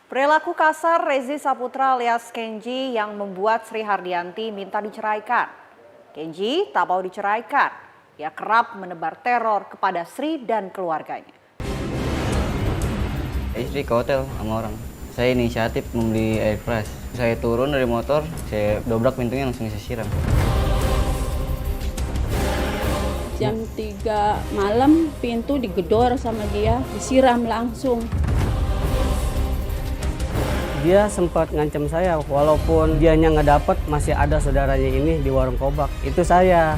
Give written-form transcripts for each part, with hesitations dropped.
Perilaku kasar Rezi Saputra alias Kenji yang membuat Sri Hardianti minta diceraikan. Kenji tak mau diceraikan. Ia kerap menebar teror kepada Sri dan keluarganya. Istri ke hotel sama orang. Saya inisiatif membeli air keras. Saya turun dari motor, saya dobrak pintunya langsung saya siram. Jam 3 malam pintu digedor sama dia, disiram langsung. Dia sempat ngancam saya, walaupun dianya nggak dapat, masih ada saudaranya ini di warung Kobak. Itu saya.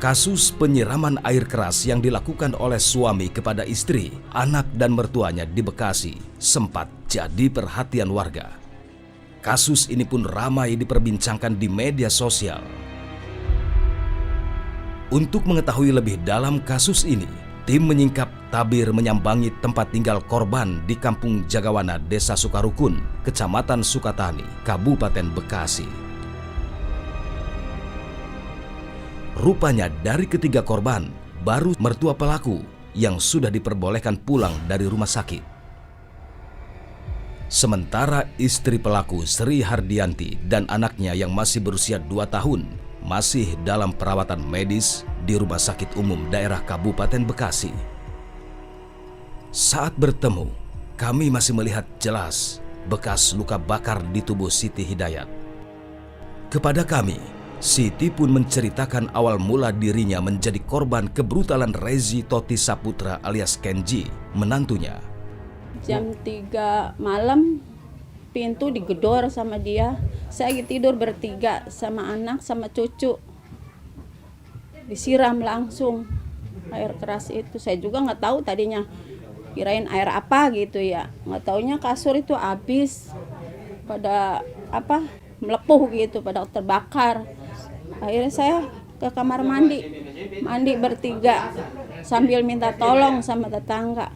Kasus penyiraman air keras yang dilakukan oleh suami kepada istri, anak dan mertuanya di Bekasi sempat jadi perhatian warga. Kasus ini pun ramai diperbincangkan di media sosial. Untuk mengetahui lebih dalam kasus ini, tim menyingkap tabir menyambangi tempat tinggal korban di Kampung Jagawana, Desa Sukarukun, Kecamatan Sukatani, Kabupaten Bekasi. Rupanya dari ketiga korban, baru mertua pelaku yang sudah diperbolehkan pulang dari rumah sakit. Sementara istri pelaku Sri Hardianti dan anaknya yang masih berusia 2 tahun masih dalam perawatan medis di Rumah Sakit Umum Daerah Kabupaten Bekasi. Saat bertemu, kami masih melihat jelas bekas luka bakar di tubuh Siti Hidayat. Kepada kami, Siti pun menceritakan awal mula dirinya menjadi korban kebrutalan Rezi Toti Saputra alias Kenji, menantunya. Jam 3 malam pintu digedor sama dia. Saya lagi tidur bertiga sama anak sama cucu. Disiram langsung air keras itu. Saya juga nggak tahu tadinya, kirain air apa gitu ya. Nggak taunya kasur itu habis pada melepuh gitu, pada terbakar. Akhirnya saya ke kamar mandi bertiga sambil minta tolong sama tetangga.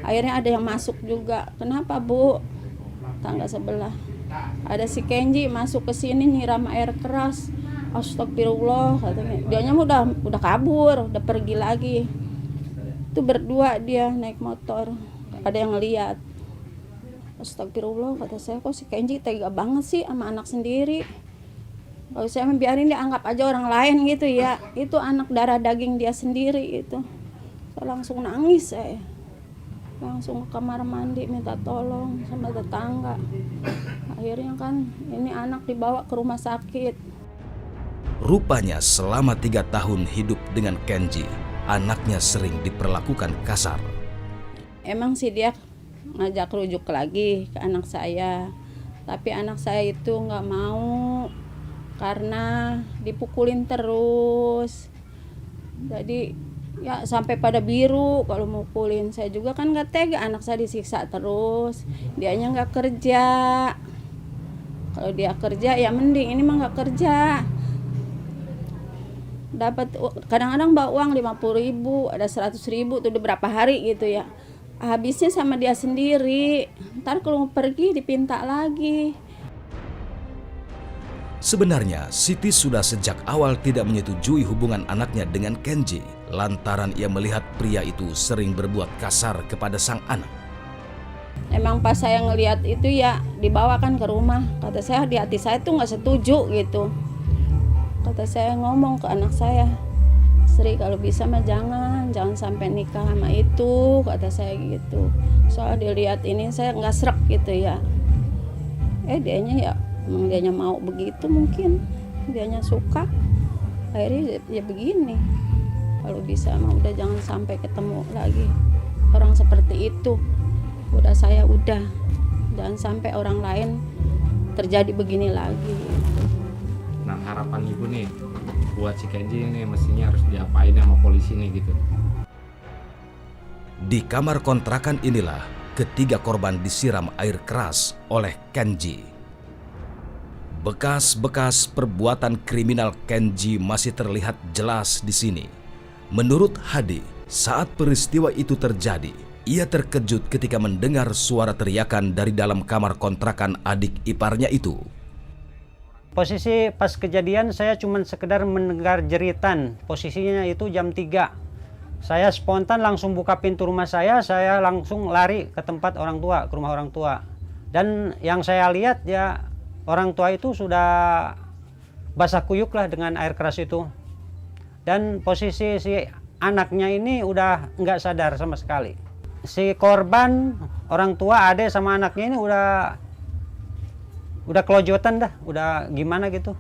Akhirnya ada yang masuk juga. Kenapa, Bu? Tangga sebelah. Ada si Kenji masuk ke sini nyiram air keras. Astagfirullah katanya. Dianya udah kabur, udah pergi lagi. Itu berdua dia naik motor. Ada yang ngeliat. Astagfirullah kata saya, kok si Kenji tega banget sih sama anak sendiri. Kalau saya biarin dia, anggap aja orang lain gitu ya. Itu anak darah daging dia sendiri itu. Saya langsung nangis saya. Langsung ke kamar mandi minta tolong sama tetangga. Akhirnya kan ini anak dibawa ke rumah sakit. Rupanya selama 3 tahun hidup dengan Kenji, anaknya sering diperlakukan kasar. Emang sih dia ngajak rujuk lagi ke anak saya. Tapi anak saya itu nggak mau karena dipukulin terus. Jadi ya sampai pada biru kalau mukulin. Saya juga kan nggak tega anak saya disiksa terus. Dianya nggak kerja. Kalau dia kerja ya mending, ini mah nggak kerja. Dapat kadang-kadang bawa uang 50.000, ada 100.000 tuh udah berapa hari gitu ya. Habisnya sama dia sendiri. Ntar kalau mau pergi dipinta lagi. Sebenarnya Siti sudah sejak awal tidak menyetujui hubungan anaknya dengan Kenji lantaran ia melihat pria itu sering berbuat kasar kepada sang anak. Emang pas saya ngelihat itu ya dibawakan ke rumah. Kata saya di hati saya tuh nggak setuju gitu. Kata saya ngomong ke anak saya, Sri kalau bisa mah jangan sampai nikah sama itu, kata saya gitu. Soal dilihat ini saya nggak srek gitu ya. Dianya mau begitu mungkin, dianya suka. Akhirnya ya begini. Kalau bisa mah udah jangan sampai ketemu lagi orang seperti itu. Udah jangan sampai orang lain terjadi begini lagi. Nah, harapan ibu nih buat si Kenji ini mestinya harus diapain sama polisi nih gitu. Di kamar kontrakan inilah ketiga korban disiram air keras oleh Kenji. Bekas-bekas perbuatan kriminal Kenji masih terlihat jelas di sini. Menurut Hadi, saat peristiwa itu terjadi, ia terkejut ketika mendengar suara teriakan dari dalam kamar kontrakan adik iparnya itu. Posisi pas kejadian saya cuma sekedar mendengar jeritan. Posisinya itu jam 3. Saya spontan langsung buka pintu rumah saya langsung lari ke tempat orang tua, ke rumah orang tua. Dan yang saya lihat ya orang tua itu sudah basah kuyuk lah dengan air keras itu. Dan posisi si anaknya ini udah nggak sadar sama sekali. Si korban, orang tua, adek sama anaknya ini udah kelojotan dah, udah gimana gitu.